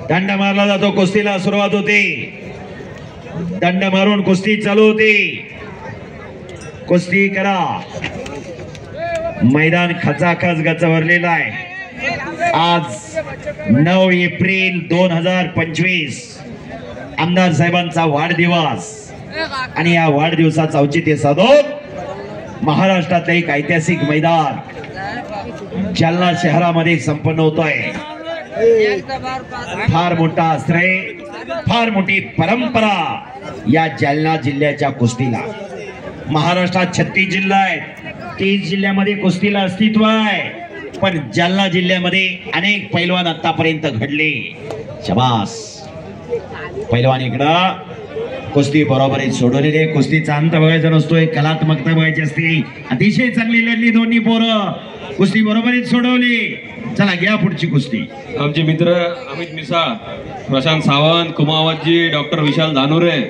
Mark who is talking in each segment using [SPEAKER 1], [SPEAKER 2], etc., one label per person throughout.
[SPEAKER 1] दंड मारला जातो, कुस्तीला सुरुवात होते। दंड मारून कुस्ती चालू होते। कुस्ती करा। मैदान खचाखच गचवरलेलं आहे। आज 9 एप्रिल 2025 आमदार साहेबांचा वाढदिवस आणि या वाढदिवसाचं औचित्य साधून महाराष्ट्रातलं एक ऐतिहासिक मैदान जालना शहरामध्ये संपन्न होत आहे। फार मोठा आश्रय, फार मोठी परंपरा या जालना जिल्ह्याच्या कुस्तीला। महाराष्ट्रात 36 जिल्हा आहेत, 30 जिल्ह्यामध्ये कुस्तीला अस्तित्व आहे, पण जालना जिल्ह्यामध्ये अनेक पैलवान आतापर्यंत घडले। शाबास पैलवान इकडं कुस्ती बरोबरीत सोडवलेली। कुस्तीचा अंत बघायचा नसतोय, कलात्मकता बघायची असते। अतिशय चांगली लढली दोन्ही पोरं, कुस्ती बरोबरीत सोडवली। चला घ्या पुढची कुस्ती।
[SPEAKER 2] आमचे मित्र अमित मिसाळ, प्रशांत सावंत, कुमावतजी, डॉक्टर विशाल धानुरे,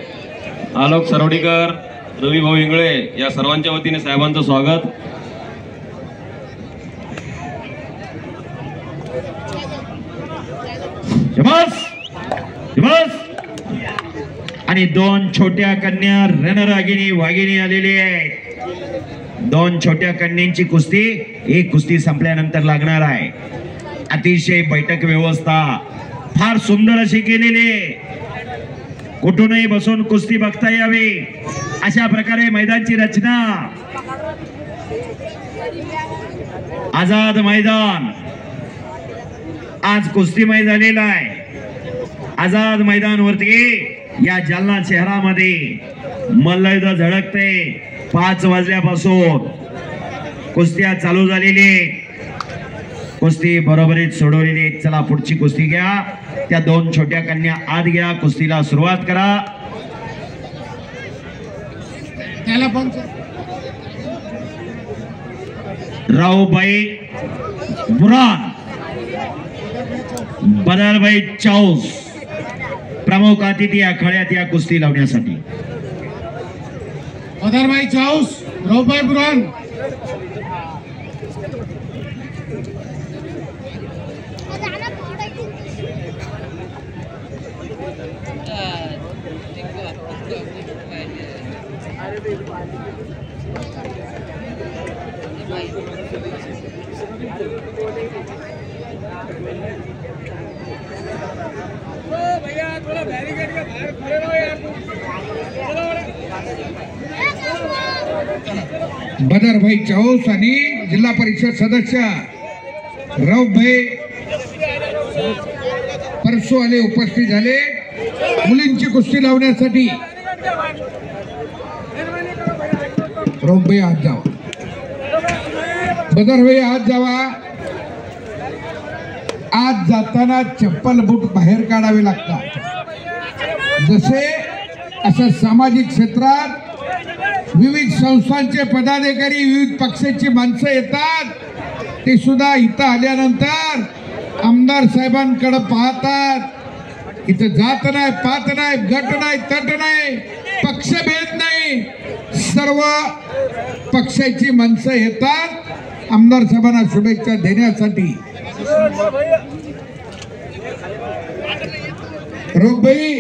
[SPEAKER 2] आलोक सरवडीकर, रवी भाऊ इंगळे या सर्वांच्या वतीने साहेबांचं स्वागत।
[SPEAKER 1] आणि दोन छोट्या कन्या रणरागिणी वाघिणी आलेली आहे। दोन छोट्या कन्यांची कुस्ती एक कुस्ती संपल्यानंतर लागणार आहे। अतिशय बैठक व्यवस्था फार सुंदर अशी केलेली आहे। कुठूनही बसून कुस्ती बघता यावी अशा प्रकारे मैदानची रचना। आझाद मैदान आज कुस्तीमय झालेला आहे। आझाद मैदानवरती या जालना शहरामध्ये मल्लयुद्ध झळकते। 5 वाजल्यापासून कुस्त्या चालू झालेली, कुस्ती बरोबरीत सोडवलेली। चला पुढची कुस्ती घ्या। त्या दोन छोट्या कन्या आत घ्या, कुस्तीला सुरुवात करा। रावबाई बुरान, बदरभाई चौस प्रमुख अतिथी आखाड्यात या कुस्ती लावण्यासाठी।
[SPEAKER 3] बदरभाई चौस, रावबाई बुरान। बदरभाई चौस आणि जिल्हा परिषद सदस्य रावभाई परसोवाले उपस्थित झाले मुलींची कुस्ती लावण्यासाठी। रावभाई आत जावा, बदरभाई आत जावा। आज जाताना चप्पल बूट बाहेर काढावे लागतात। जसे असं सामाजिक क्षेत्रात विविध संस्थांचे पदाधिकारी, विविध पक्षाची माणसं येतात, ते सुद्धा इथं आल्यानंतर आमदार साहेबांकडे पाहतात। इथं जात नाही, पात नाही, गट नाही, तट नाही, पक्षभेद नाही, सर्व पक्षाची माणसं येतात आमदार साहेबांना शुभेच्छा देण्यासाठी। रोगबाई